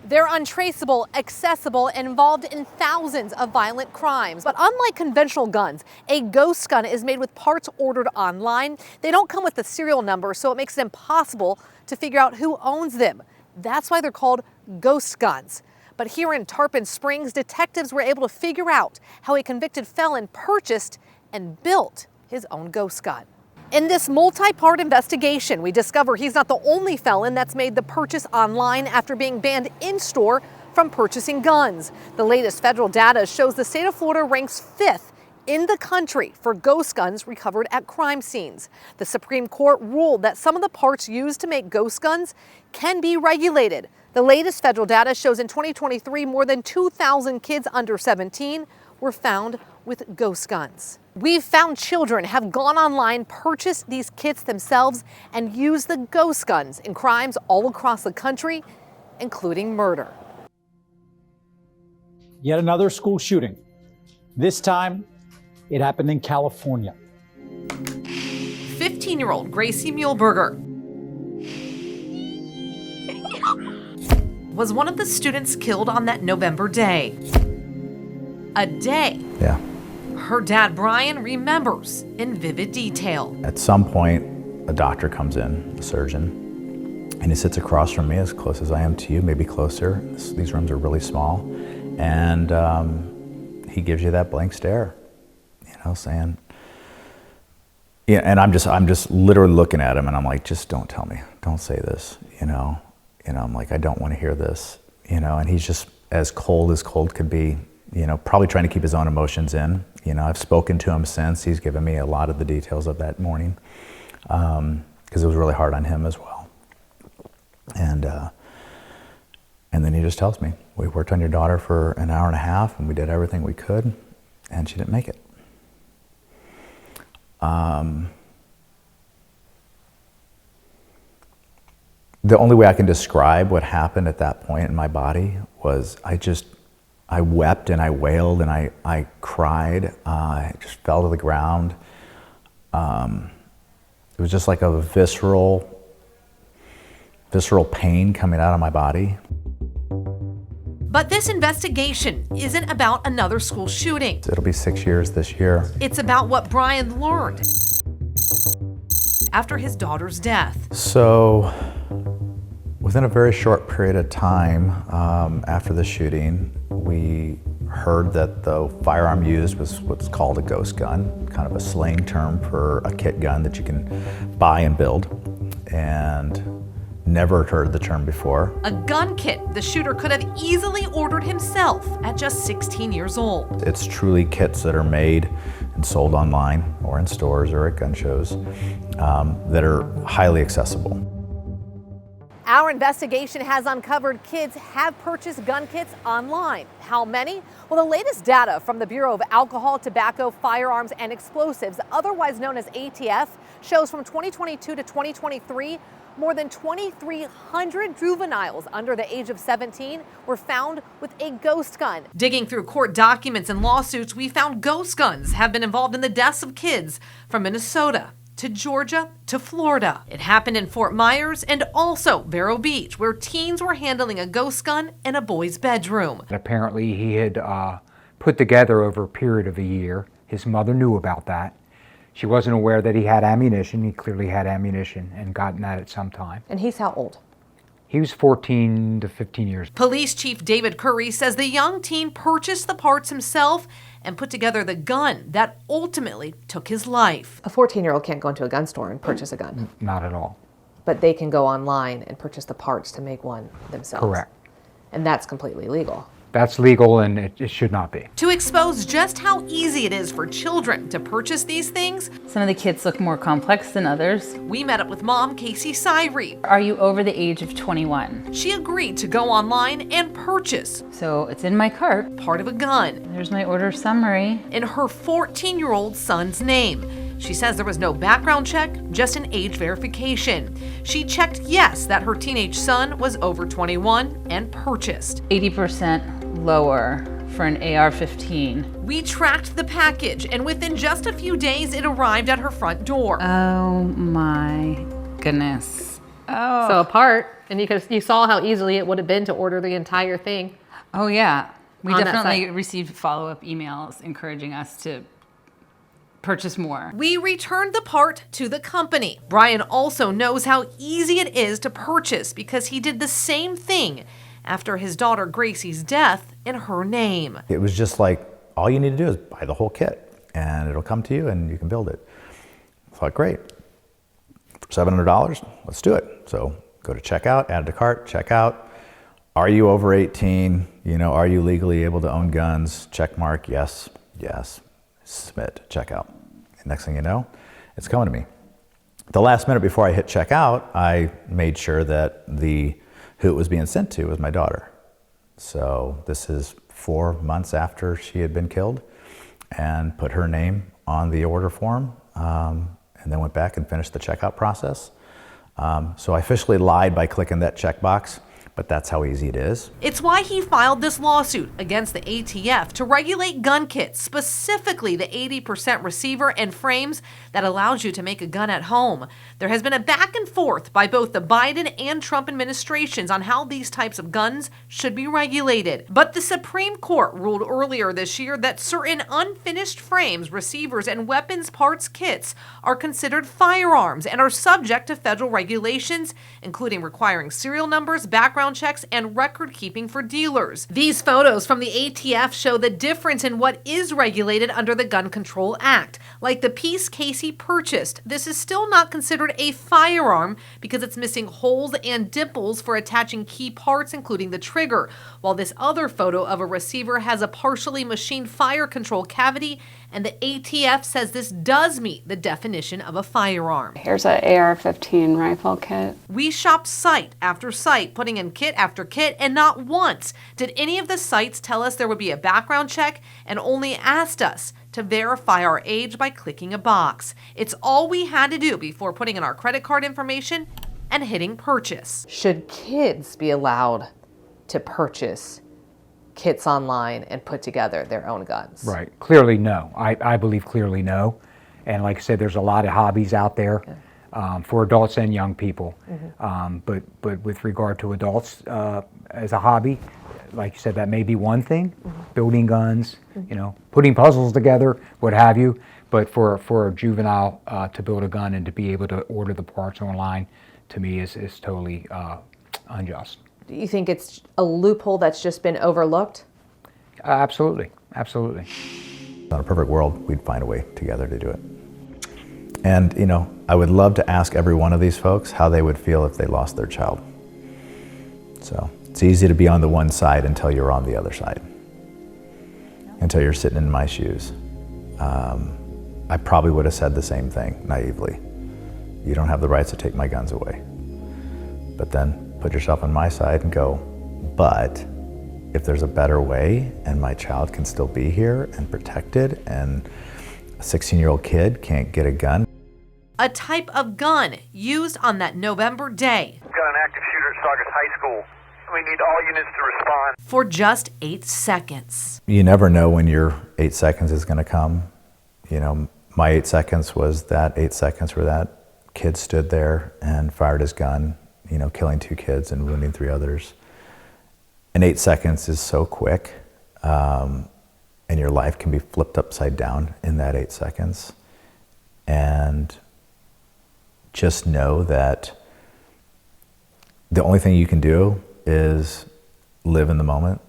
They're untraceable, accessible, and involved in thousands of violent crimes. But unlike conventional guns, a ghost gun is made with parts ordered online. They don't come with a serial number, so it makes it impossible to figure out who owns them. That's why they're called ghost guns. But here in Tarpon Springs, detectives were able to figure out how a convicted felon purchased and built his own ghost gun. In this multi-part investigation, we discover he's not the only felon that's made the purchase online after being banned in-store from purchasing guns. The latest federal data shows the state of Florida ranks 5th in the country for ghost guns recovered at crime scenes. The Supreme Court ruled that some of the parts used to make ghost guns can be regulated. The latest federal data shows in 2023, more than 2,000 kids under 17 were found with ghost guns. We've found children have gone online, purchased these kits themselves, and used the ghost guns in crimes all across the country, including murder. Yet another school shooting. This time, it happened in California. 15-year-old Gracie Muehlberger was one of the students killed on that November day. A day. Yeah. Her dad, Brian, remembers in vivid detail. At some point, a doctor comes in, a surgeon, and he sits across from me as close as I am to you, maybe closer. These rooms are really small. And he gives you that blank stare, saying, yeah, and I'm just literally looking at him and I'm like, just don't tell me, don't say this, I'm like, I don't want to hear this, and he's just as cold could be, probably trying to keep his own emotions in. I've spoken to him since. He's given me a lot of the details of that morning, because it was really hard on him as well. And then he just tells me, we worked on your daughter for an hour and a half and we did everything we could and she didn't make it. The only way I can describe what happened at that point in my body was I wept and I wailed and I cried. I just fell to the ground. It was just like a visceral pain coming out of my body. But this investigation isn't about another school shooting. It'll be 6 years this year. It's about what Brian learned after his daughter's death. So, within a very short period of time after the shooting, we heard that the firearm used was what's called a ghost gun, kind of a slang term for a kit gun that you can buy and build, and never heard the term before. A gun kit the shooter could have easily ordered himself at just 16 years old. It's truly kits that are made and sold online or in stores or at gun shows that are highly accessible. Our investigation has uncovered kids have purchased gun kits online. How many? Well, the latest data from the Bureau of Alcohol, Tobacco, Firearms, and Explosives, otherwise known as ATF, shows from 2022 to 2023, more than 2,300 juveniles under the age of 17 were found with a ghost gun. Digging through court documents and lawsuits, we found ghost guns have been involved in the deaths of kids from Minnesota to Georgia to Florida. It happened in Fort Myers and also Vero Beach, where teens were handling a ghost gun in a boy's bedroom. Apparently he had put together over a period of a year. His mother knew about that. She wasn't aware that he had ammunition. He clearly had ammunition and gotten that at some time. And he's how old? He was 14 to 15 years. Police Chief David Curry says the young teen purchased the parts himself and put together the gun that ultimately took his life. A 14-year-old can't go into a gun store and purchase a gun. Not at all. But they can go online and purchase the parts to make one themselves. Correct. And that's completely legal. That's legal and it should not be. To expose just how easy it is for children to purchase these things, some of the kits look more complex than others. We met up with mom, Casey Syrie. Are you over the age of 21? She agreed to go online and purchase. So it's in my cart. Part of a gun. There's my order summary. In her 14-year-old son's name. She says there was no background check, just an age verification. She checked yes that her teenage son was over 21 and purchased. 80% lower for an AR-15. We tracked the package, and within just a few days, it arrived at her front door. Oh my goodness. Oh. So a part, and you saw how easily it would have been to order the entire thing. Oh, yeah. We On that definitely site. received follow-up emails encouraging us to purchase more. We returned the part to the company. Brian also knows how easy it is to purchase because he did the same thing after his daughter Gracie's death in her name. It was just like, all you need to do is buy the whole kit and it'll come to you and you can build it. I thought, great. For $700, let's do it. So go to checkout, add to cart, checkout. Are you over 18? Are you legally able to own guns? Check mark, yes, yes. Submit, checkout. Next thing you know, it's coming to me. The last minute before I hit checkout, I made sure that who it was being sent to was my daughter. So this is 4 months after she had been killed, and put her name on the order form, and then went back and finished the checkout process. So I officially lied by clicking that checkbox, but that's how easy it is. It's why he filed this lawsuit against the ATF to regulate gun kits, specifically the 80% receiver and frames that allows you to make a gun at home. There has been a back and forth by both the Biden and Trump administrations on how these types of guns should be regulated. But the Supreme Court ruled earlier this year that certain unfinished frames, receivers, and weapons parts kits are considered firearms and are subject to federal regulations, including requiring serial numbers, background checks, and record keeping for dealers. These photos from the ATF show the difference in what is regulated under the Gun Control Act. Like the piece Casey purchased, this is still not considered a firearm because it's missing holes and dimples for attaching key parts, including the trigger, while this other photo of a receiver has a partially machined fire control cavity, and the ATF says this does meet the definition of a firearm. Here's an AR-15 rifle kit. We shopped site after site, putting in kit after kit, and not once did any of the sites tell us there would be a background check, and only asked us to verify our age by clicking a box. It's all we had to do before putting in our credit card information and hitting purchase. Should kids be allowed to purchase kits online and put together their own guns? Right. Clearly, no. I believe clearly no. And like I said, there's a lot of hobbies out there for adults and young people. But with regard to adults as a hobby, like you said, that may be one thing. Building guns, putting puzzles together, what have you. But for a juvenile to build a gun and to be able to order the parts online, to me is totally unjust. Do you think it's a loophole that's just been overlooked? Absolutely, absolutely. In a perfect world, we'd find a way together to do it. And, I would love to ask every one of these folks how they would feel if they lost their child. So it's easy to be on the one side until you're on the other side, until you're sitting in my shoes. I probably would have said the same thing naively. You don't have the rights to take my guns away. But then put yourself on my side and go, but if there's a better way and my child can still be here and protected and a 16-year-old kid can't get a gun. A type of gun used on that November day. We've got an active shooter at Saugus High School. We need all units to respond. For just 8 seconds. You never know when your 8 seconds is going to come. My 8 seconds was that 8 seconds where that kid stood there and fired his gun, killing 2 kids and wounding 3 others. And 8 seconds is so quick, and your life can be flipped upside down in that 8 seconds. And just know that the only thing you can do is live in the moment,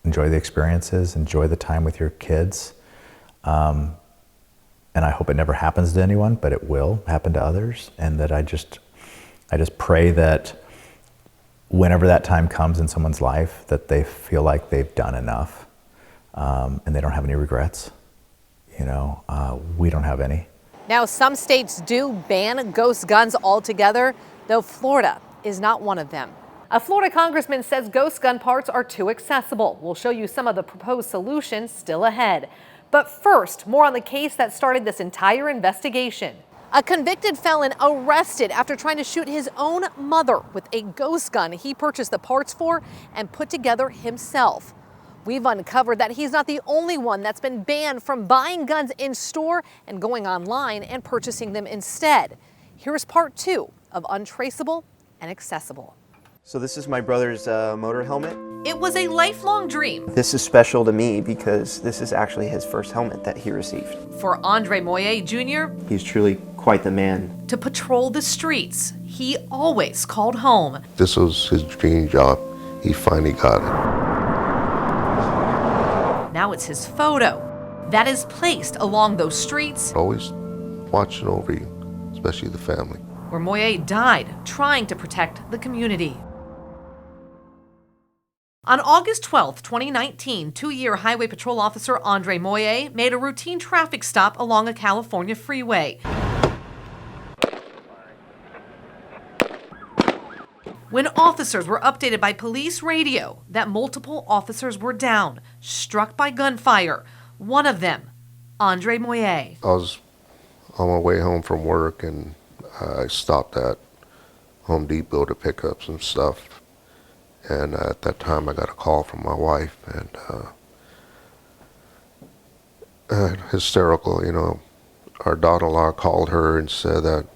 enjoy the experiences, enjoy the time with your kids. And I hope it never happens to anyone, but it will happen to others. And that I just pray that whenever that time comes in someone's life, that they feel like they've done enough, and they don't have any regrets. We don't have any. Now, some states do ban ghost guns altogether, though Florida is not one of them. A Florida congressman says ghost gun parts are too accessible. We'll show you some of the proposed solutions still ahead. But first, more on the case that started this entire investigation. A convicted felon arrested after trying to shoot his own mother with a ghost gun he purchased the parts for and put together himself. We've uncovered that he's not the only one that's been banned from buying guns in store and going online and purchasing them instead. Here's part 2 of Untraceable and Accessible. So this is my brother's motor helmet. It was a lifelong dream This is special to me because this is actually his first helmet that he received. for Andre Moye Jr. He's truly quite the man. to patrol the streets. He always called home. This was his dream job. He finally got it. Now it's his photo that is placed along those streets Always watching over you, especially the family. where Moye died trying to protect the community. On August 12, 2019, two-year Highway Patrol Officer Andre Moye made a routine traffic stop along a California freeway. When officers were updated by police radio that multiple officers were down, struck by gunfire, one of them, Andre Moye. I was on my way home from work and I stopped at Home Depot to pick up some stuff. And at that time I got a call from my wife and hysterical, you know, our daughter-in-law called her and said that,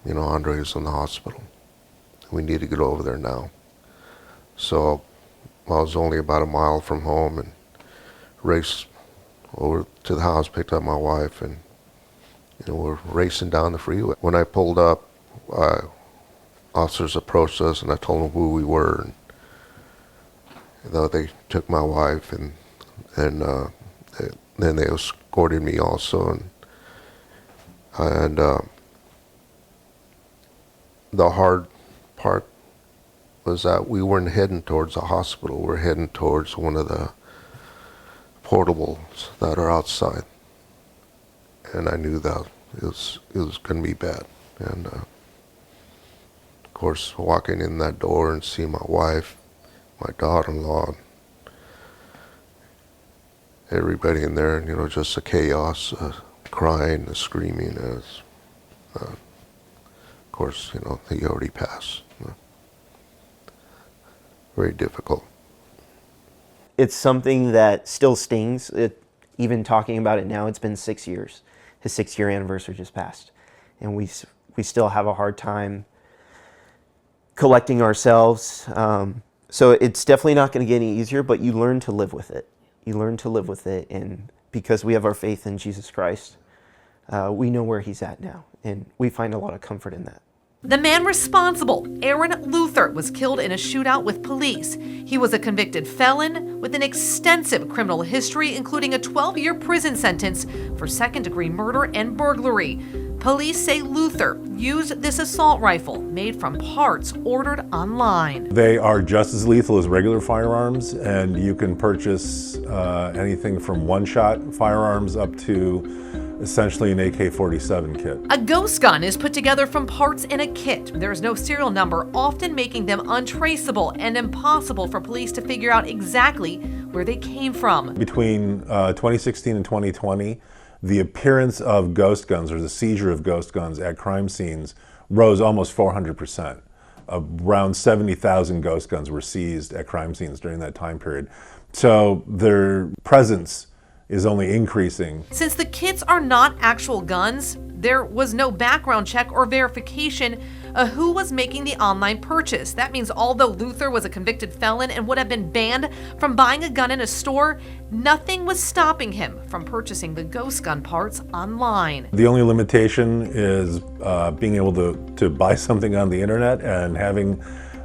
you know, Andre is in the hospital. We need to get over there now. So I was only about a mile from home and raced over to the house, picked up my wife, and you know, we're racing down the freeway. When I pulled up, officers approached us and I told them who we were. And, you know, they took my wife and then they escorted me also. And the hard part was that we weren't heading towards a hospital. We're heading towards one of the portables that are outside. And I knew that it was going to be bad. And of course, walking in that door and seeing my wife, my daughter-in-law, everybody in there, you know, just a chaos, crying, screaming. Of course, you know, he already passed. Very difficult. It's something that still stings. Even talking about it now, it's been 6 years. His 6-year anniversary just passed. And we still have a hard time collecting ourselves. So it's definitely not going to get any easier, but you learn to live with it. You learn to live with it, and because we have our faith in Jesus Christ, we know where he's at now, and we find a lot of comfort in that. The man responsible, Aaron Luther, was killed in a shootout with police. He was a convicted felon with an extensive criminal history, including a 12-year prison sentence for second-degree murder and burglary. Police say Luther used this assault rifle made from parts ordered online. They are just as lethal as regular firearms, and you can purchase anything from one-shot firearms up to essentially an AK-47 kit. A ghost gun is put together from parts in a kit. There is no serial number, often making them untraceable and impossible for police to figure out exactly where they came from. Between 2016 and 2020, the appearance of ghost guns, or the seizure of ghost guns at crime scenes, rose almost 400%. Around 70,000 ghost guns were seized at crime scenes during that time period. So their presence is only increasing. Since the kits are not actual guns, there was no background check or verification of who was making the online purchase. That means although Luther was a convicted felon and would have been banned from buying a gun in a store, nothing was stopping him from purchasing the ghost gun parts online. The only limitation is being able to buy something on the internet and having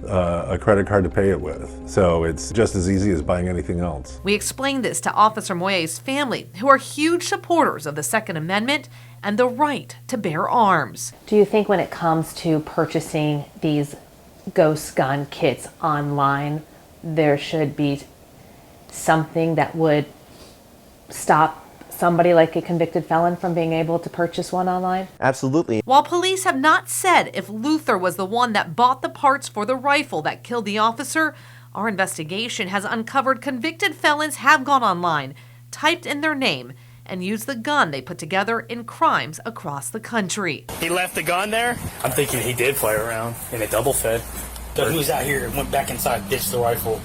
a credit card to pay it with. So it's just as easy as buying anything else. We explained this to Officer Moye's family, who are huge supporters of the Second Amendment and the right to bear arms. Do you think when it comes to purchasing these ghost gun kits online, there should be something that would stop somebody like a convicted felon from being able to purchase one online? Absolutely. While police have not said if Luther was the one that bought the parts for the rifle that killed the officer, our investigation has uncovered convicted felons have gone online, typed in their name, and used the gun they put together in crimes across the country. He left the gun there? I'm thinking he did play around and it double fed. So he was out here and went back inside, ditched the rifle,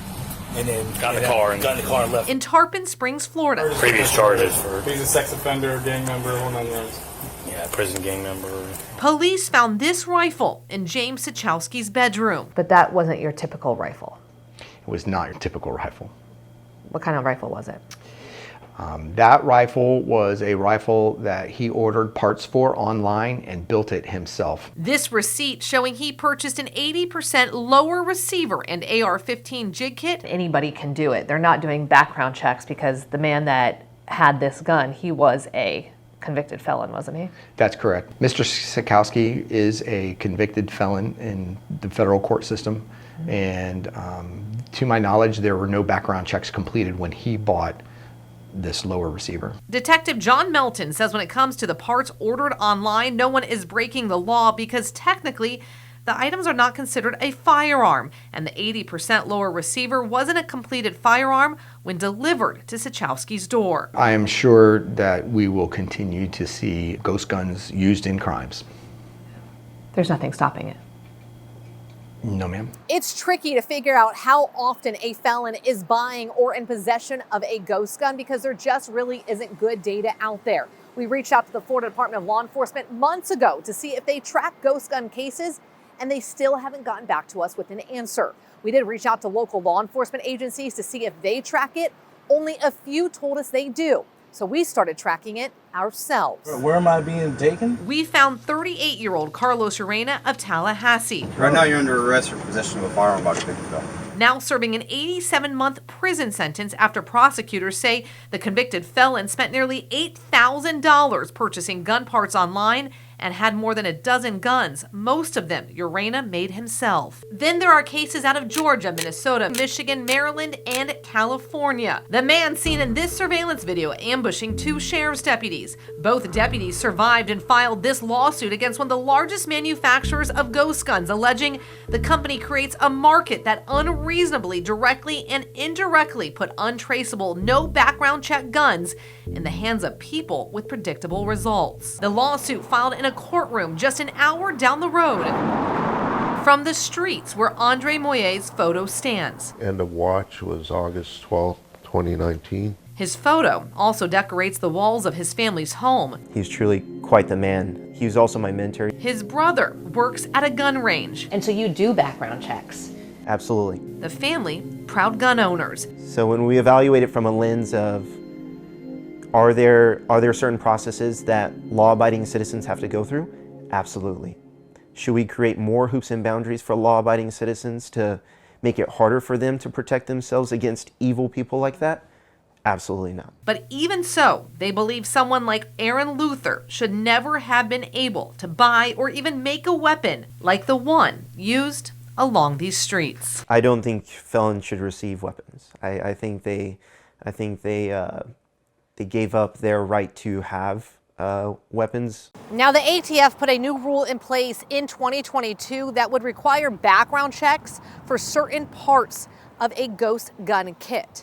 and then got in the car and left. In Tarpon Springs, Florida. Previous charges for... He's a sex offender, gang member, one of those. Yeah, prison gang member. Police found this rifle in James Sachowski's bedroom. But that wasn't your typical rifle. It was not your typical rifle. What kind of rifle was it? That rifle was a rifle that he ordered parts for online and built it himself. This receipt showing he purchased an 80% lower receiver and AR-15 jig kit. Anybody can do it. They're not doing background checks because the man that had this gun, he was a convicted felon, wasn't he? That's correct. Mr. Sachowski is a convicted felon in the federal court system. And to my knowledge, there were no background checks completed when he bought this lower receiver. Detective John Melton says when it comes to the parts ordered online, no one is breaking the law because technically the items are not considered a firearm, and the 80% lower receiver wasn't a completed firearm when delivered to Sachowski's door. I am sure that we will continue to see ghost guns used in crimes. There's nothing stopping it. No, ma'am. It's tricky to figure out how often a felon is buying or in possession of a ghost gun because there just really isn't good data out there. We reached out to the Florida Department of Law Enforcement months ago to see if they track ghost gun cases, and they still haven't gotten back to us with an answer. We did reach out to local law enforcement agencies to see if they track it. Only a few told us they do. So we started tracking it ourselves. Where am I being taken? We found 38-year-old Carlos Urena of Tallahassee. Right now you're under arrest for possession of a firearm by convicted felon. Now serving an 87-month prison sentence after prosecutors say the convicted felon spent nearly $8,000 purchasing gun parts online and had more than a dozen guns, most of them Urena made himself. Then there are cases out of Georgia, Minnesota, Michigan, Maryland, and California. The man seen in this surveillance video ambushing two sheriff's deputies. Both deputies survived and filed this lawsuit against one of the largest manufacturers of ghost guns, alleging the company creates a market that unreasonably, directly, and indirectly put untraceable, no background check guns in the hands of people with predictable results. The lawsuit filed in a courtroom just an hour down the road from the streets where Andre Moyer's photo stands. End of watch was August 12th, 2019. His photo also decorates the walls of his family's home. He's truly quite the man. He was also my mentor. His brother works at a gun range. And so you do background checks? Absolutely. The family, proud gun owners. So when we evaluate it from a lens of are there certain processes that law-abiding citizens have to go through? Absolutely. Should we create more hoops and boundaries for law-abiding citizens to make it harder for them to protect themselves against evil people like that? Absolutely not. But even so, they believe someone like Aaron Luther should never have been able to buy or even make a weapon like the one used along these streets. I don't think felons should receive weapons. I think they gave up their right to have weapons. Now, the ATF put a new rule in place in 2022 that would require background checks for certain parts of a ghost gun kit.